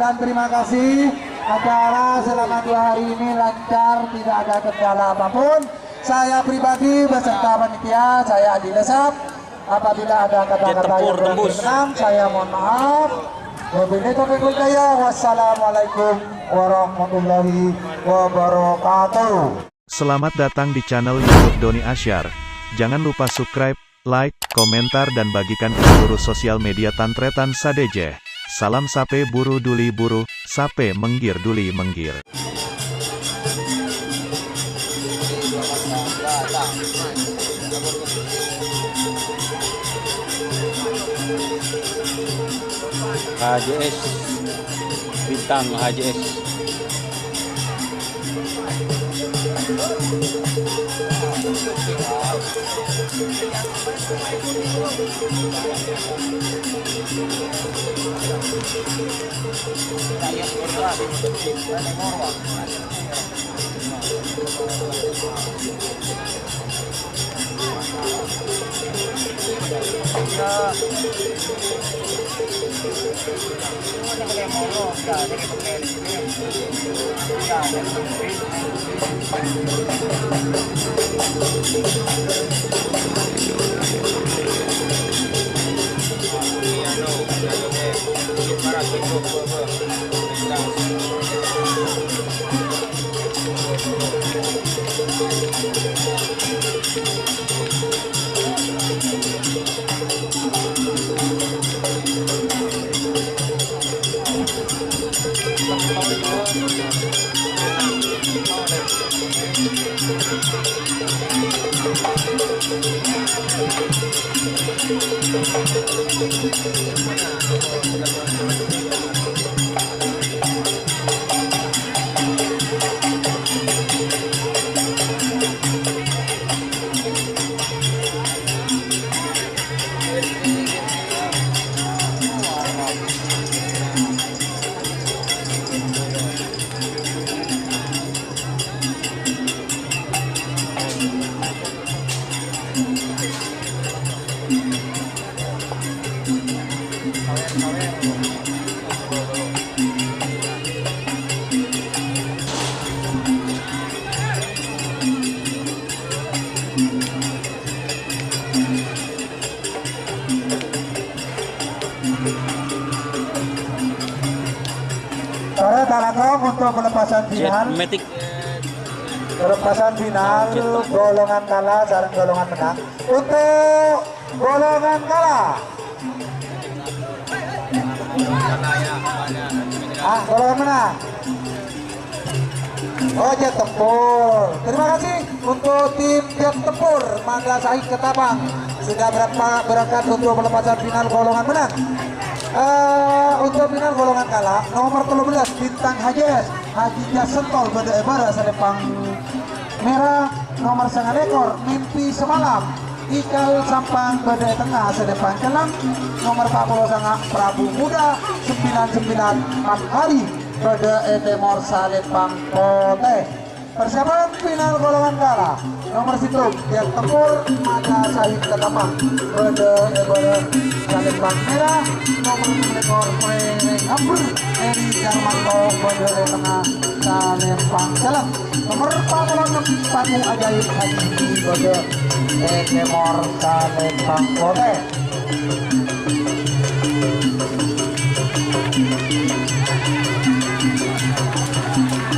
ucapkan terima kasih. Acara selama 2 hari ini lancar, tidak ada kendala apapun. Saya pribadi beserta panitia, saya Adi Lesap. Apabila ada kata-kata yang berkenan, saya mohon maaf. Wassalamualaikum warahmatullahi wabarakatuh. Selamat datang di channel YouTube Doni Asyar. Jangan lupa subscribe, like, komentar dan bagikan ke seluruh sosial media Tantretan Sadejeh. Salam sape buru duli buru, sape menggir duli menggir. HJS bintang HJS. Sore Talangkong untuk pelepasan final. Pelepasan final golongan kalah dan golongan menang. Untuk golongan kalah. Golongan menang. Oh, Jet Tempur. Terima kasih untuk tim Jet Tempur Mangga Sahih Ketapang sudah berangkat untuk pelepasan final golongan menang. Untuk final golongan kalah nomor 13 bintang HJS Haji Jasentol Bade Ebara Sadepang merah nomor 9 ekor mimpi semalam Ikal Sampang Bade Tengah Sadepang Kelang nomor 40 sangat Prabu Muda 99 Mat Hari Bade Etemor Sadepang Kote. Persiapan final golongan kalah nomor situ Jet Tempur Mangga Sahih Ketapang Bade Ebara Sadepang merah nomor 6 ekor Mereng Amber Eri Jarmanto Bade Tengah Sadepang Kelang nomor 46 Paku Ajaib Haji Bade Etemor Sadepang Kote.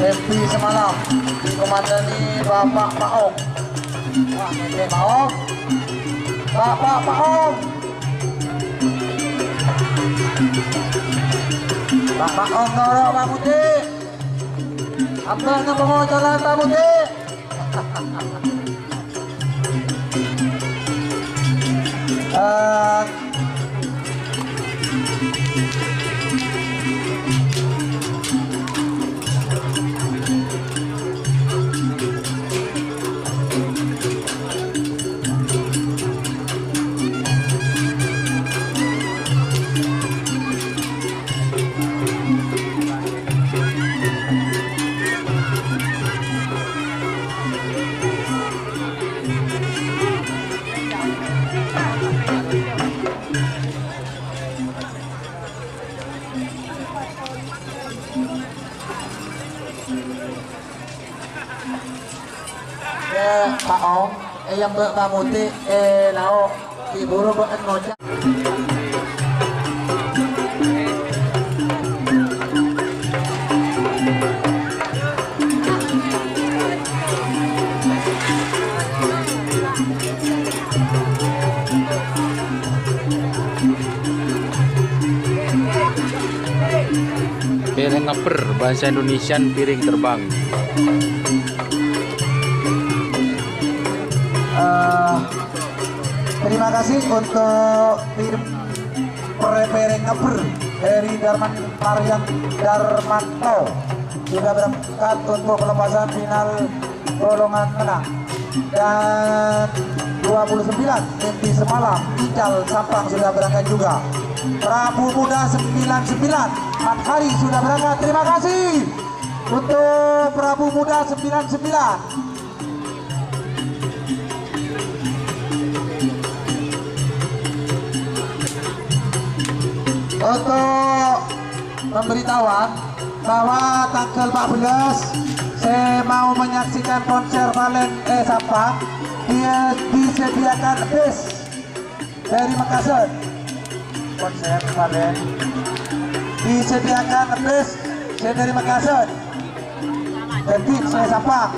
MP semalam dikomandani Bapak Maong. Bapak Maong. Bapak Maong noro Pak Budi. Ambil ke pengocolan Pak Budi. Pak Ong, yang berkamuti, lao, iburu ngocak. Piring ngeper, bahasa Indonesian piring terbang. Terima kasih untuk tim Pereng Ngeper dari Marian Darmanto sudah berangkat untuk pelepasan final golongan menang, dan 29 mimpi semalam Ical Sampang sudah berangkat juga. Prabu Muda 99 Makhari sudah berangkat. Terima kasih untuk Prabu Muda 99. Untuk pemberitahuan bahwa tanggal 14 saya mau menyaksikan konser Valen Sampang. Dia disediakan bis dari Makassar. Konser Valen disediakan bis dari Makassar. Jadi saya Sampang.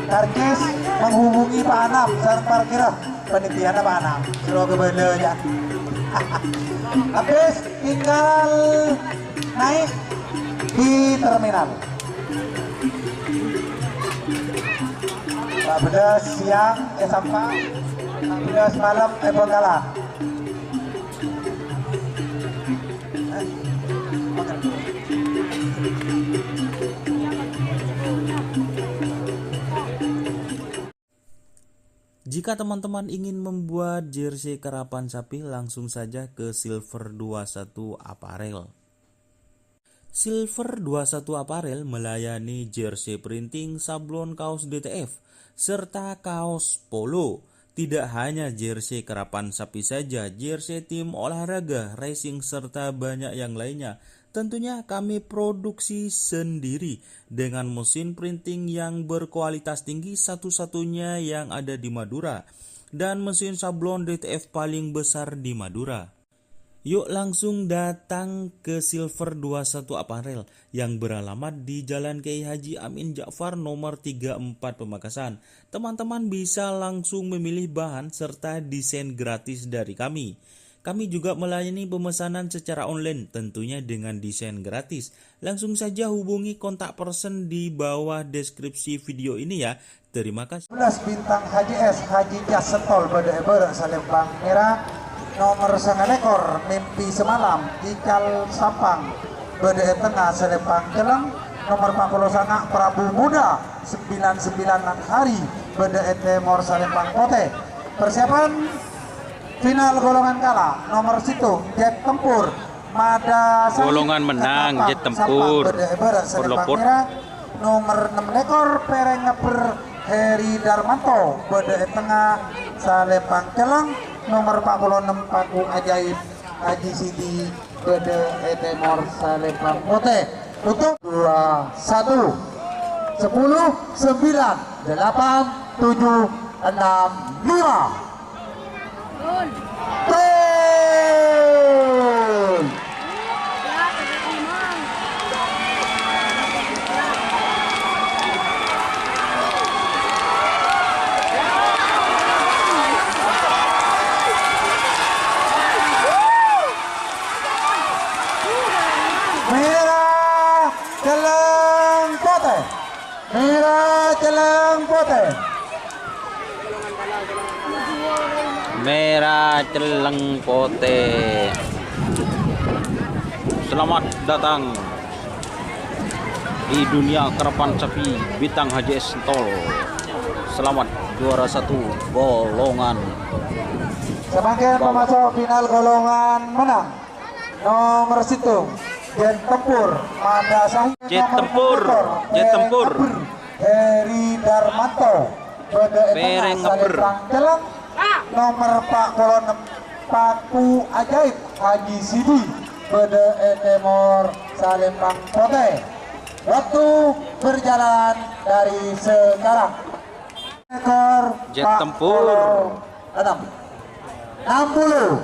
Karkis menghubungi Pak Anam, sarang parkir penitiannya Pak Anam. Suruh ke bener ya. Habis tinggal naik di terminal. 14 siang Sampang, 14 malam Bengkala. Jika teman-teman ingin membuat jersey karapan sapi, langsung saja ke Silver 21 Apparel. Silver 21 Apparel melayani jersey printing, sablon kaos DTF, serta kaos polo. Tidak hanya jersey karapan sapi saja, jersey tim olahraga, racing, serta banyak yang lainnya. Tentunya kami produksi sendiri dengan mesin printing yang berkualitas tinggi, satu-satunya yang ada di Madura, dan mesin sablon DTF paling besar di Madura. Yuk langsung datang ke Silver 21 Apparel yang beralamat di Jalan Kiai Haji Amin Ja'far nomor 34 Pamekasan. Teman-teman bisa langsung memilih bahan serta desain gratis dari kami. Kami juga melayani pemesanan secara online, tentunya dengan desain gratis. Langsung saja hubungi kontak person di bawah deskripsi video ini ya. Terima kasih. 11 bintang Haji S Haji Jas Sentol Bede Salembang Merah. Nomor 9 ekor mimpi semalam Ical Sampang Bede Tengah Salembang Jeleng. Nomor 40 sangat Prabu Muda 99 hari Bede Timor Salembang Kote. Persiapan final golongan kala nomor situ Jet Tempur Mada Golongan menang Jet Tempur Salembang Merah. Nomor 6 ekor Pereng Ngeper Heri Darmanto Bede Tengah Salembang Jeleng. Nomor 46 Paku Ajaib Haji Sidi Bede Timor Salembang Kote. Tutup 2 1 10 9 8 7 6 5. Gol! Merah Celeng Pote. Merah Celeng Pote. Merah Celeng Pote. Selamat datang di dunia karapan sapi bintang Haji S Sentol. Selamat juara 1 golongan. Semakin memasuk final golongan menang. Nomor situ Jet Tempur Mada Sahih. Jet Tempur, Jet Tempur. Heri Darmanto Bede Pereng Ngeper. Jeleng. Nomor 46 Paku Ajaib Haji Sidi Bede Etemor Salembang Pote. Waktu berjalan dari sekarang. Ekor Jet Pak tempur. Polo datang. 60.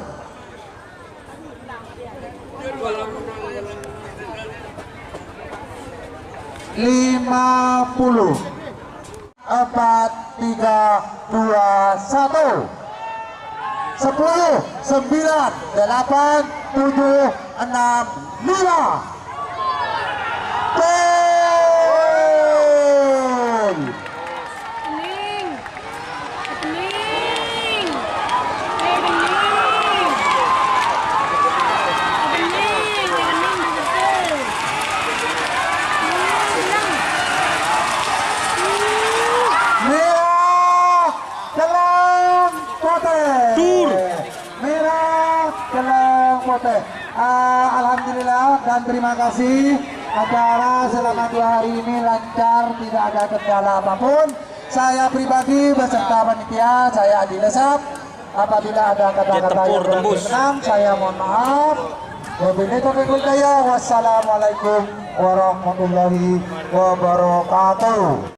(50) 4, 3, 2, 1. 10, 9, 8, 7, 6, 5. Gol! Kening. Kening. Kening. Kening. Kening betul. Merah Gelong Putih. Merah Gelong Putih. Alhamdulillah dan terima kasih. Acara selama 2 hari ini lancar, tidak ada kendala apapun. Saya pribadi beserta panitia, saya Adi Lesap. Apabila ada kata-kata yang tempur, kurang tembus. berkenan, saya mohon maaf. Wabillahi taufiq wal hidayah. Wassalamualaikum warahmatullahi wabarakatuh.